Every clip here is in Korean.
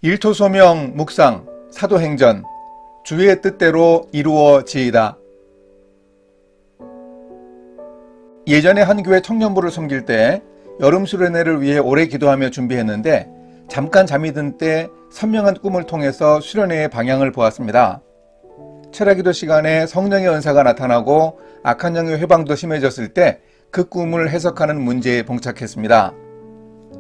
일토소명 묵상 사도행전 주의 뜻대로 이루어지이다. 예전에 한 교회 청년부를 섬길 때 여름 수련회를 위해 오래 기도하며 준비했는데 잠깐 잠이 든 때 선명한 꿈을 통해서 수련회의 방향을 보았습니다. 철야기도 시간에 성령의 은사가 나타나고 악한 영의 회방도 심해졌을 때 그 꿈을 해석하는 문제에 봉착했습니다.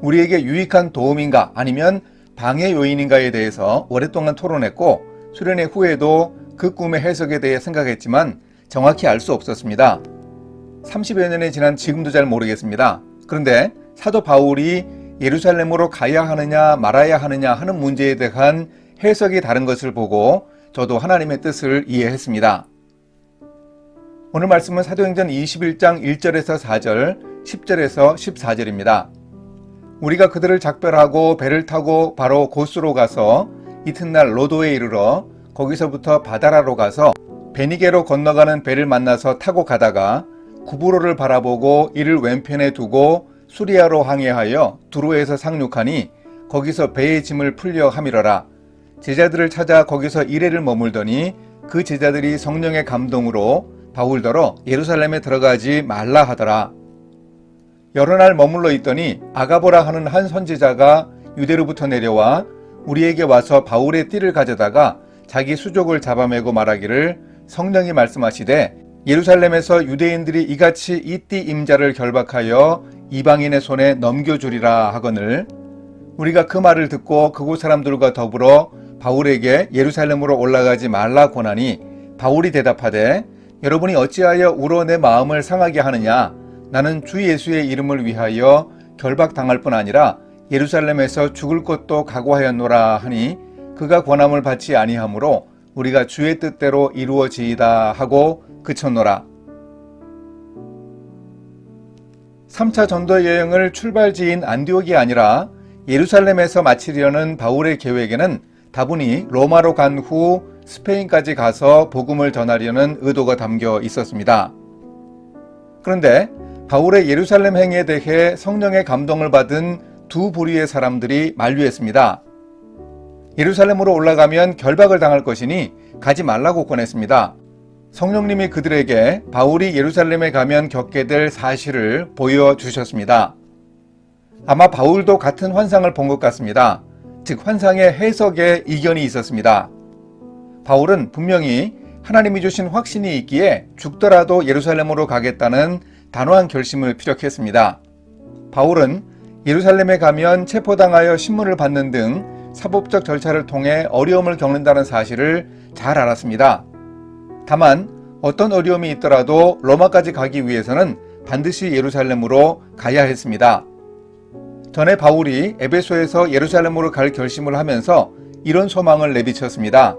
우리에게 유익한 도움인가 아니면 방해 요인인가에 대해서 오랫동안 토론했고 수련회 후에도 그 꿈의 해석에 대해 생각했지만 정확히 알 수 없었습니다. 30여 년이 지난 지금도 잘 모르겠습니다. 그런데 사도 바울이 예루살렘으로 가야 하느냐 말아야 하느냐 하는 문제에 대한 해석이 다른 것을 보고 저도 하나님의 뜻을 이해했습니다. 오늘 말씀은 사도행전 21장 1절에서 4절, 10절에서 14절입니다. 우리가 그들을 작별하고 배를 타고 바로 고스로 가서 이튿날 로도에 이르러 거기서부터 바다라로 가서 베니게로 건너가는 배를 만나서 타고 가다가 구브로를 바라보고 이를 왼편에 두고 수리아로 항해하여 두로에서 상륙하니 거기서 배의 짐을 풀려 함이러라. 제자들을 찾아 거기서 이레를 머물더니 그 제자들이 성령의 감동으로 바울더러 예루살렘에 들어가지 말라 하더라. 여러 날 머물러 있더니 아가보라 하는 한 선지자가 유대로부터 내려와 우리에게 와서 바울의 띠를 가져다가 자기 수족을 잡아매고 말하기를 성령이 말씀하시되 예루살렘에서 유대인들이 이같이 이 띠 임자를 결박하여 이방인의 손에 넘겨주리라 하거늘 우리가 그 말을 듣고 그곳 사람들과 더불어 바울에게 예루살렘으로 올라가지 말라 권하니 바울이 대답하되 여러분이 어찌하여 우러 내 마음을 상하게 하느냐 나는 주 예수의 이름을 위하여 결박당할 뿐 아니라 예루살렘에서 죽을 것도 각오하였노라 하니 그가 권함을 받지 아니하므로 우리가 주의 뜻대로 이루어지이다 하고 그쳤노라. 3차 전도 여행을 출발지인 안디옥이 아니라 예루살렘에서 마치려는 바울의 계획에는 다분히 로마로 간 후 스페인까지 가서 복음을 전하려는 의도가 담겨 있었습니다. 그런데 바울의 예루살렘 행에 대해 성령의 감동을 받은 두 부류의 사람들이 만류했습니다. 예루살렘으로 올라가면 결박을 당할 것이니 가지 말라고 권했습니다. 성령님이 그들에게 바울이 예루살렘에 가면 겪게 될 사실을 보여주셨습니다. 아마 바울도 같은 환상을 본 것 같습니다. 즉 환상의 해석에 이견이 있었습니다. 바울은 분명히 하나님이 주신 확신이 있기에 죽더라도 예루살렘으로 가겠다는 단호한 결심을 피력했습니다. 바울은 예루살렘에 가면 체포당하여 신문을 받는 등 사법적 절차를 통해 어려움을 겪는다는 사실을 잘 알았습니다. 다만 어떤 어려움이 있더라도 로마까지 가기 위해서는 반드시 예루살렘으로 가야 했습니다. 전에 바울이 에베소에서 예루살렘으로 갈 결심을 하면서 이런 소망을 내비쳤습니다.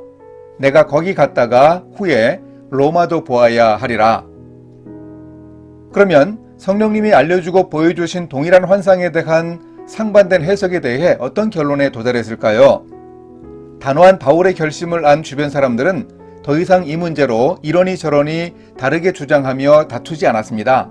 내가 거기 갔다가 후에 로마도 보아야 하리라. 그러면 성령님이 알려주고 보여주신 동일한 환상에 대한 상반된 해석에 대해 어떤 결론에 도달했을까요? 단호한 바울의 결심을 안 주변 사람들은 더 이상 이 문제로 이러니 저러니 다르게 주장하며 다투지 않았습니다.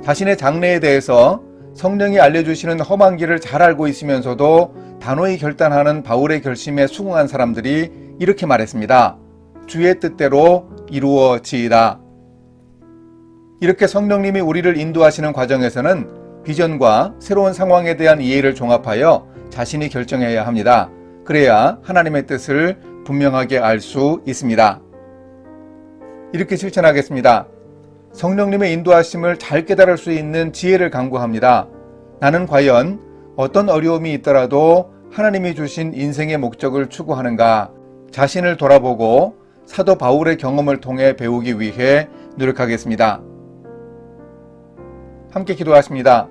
자신의 장래에 대해서 성령이 알려주시는 험한 길을 잘 알고 있으면서도 단호히 결단하는 바울의 결심에 수긍한 사람들이 이렇게 말했습니다. 주의 뜻대로 이루어지이다. 이렇게 성령님이 우리를 인도하시는 과정에서는 비전과 새로운 상황에 대한 이해를 종합하여 자신이 결정해야 합니다. 그래야 하나님의 뜻을 분명하게 알 수 있습니다. 이렇게 실천하겠습니다. 성령님의 인도하심을 잘 깨달을 수 있는 지혜를 간구합니다. 나는 과연 어떤 어려움이 있더라도 하나님이 주신 인생의 목적을 추구하는가 자신을 돌아보고 사도 바울의 경험을 통해 배우기 위해 노력하겠습니다. 함께 기도하십니다.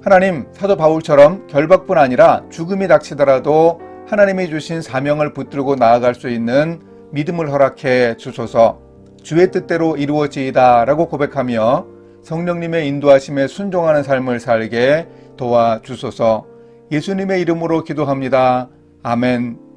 하나님, 사도 바울처럼 결박뿐 아니라 죽음이 닥치더라도 하나님이 주신 사명을 붙들고 나아갈 수 있는 믿음을 허락해 주소서. 주의 뜻대로 이루어지이다 라고 고백하며 성령님의 인도하심에 순종하는 삶을 살게 도와주소서. 예수님의 이름으로 기도합니다. 아멘.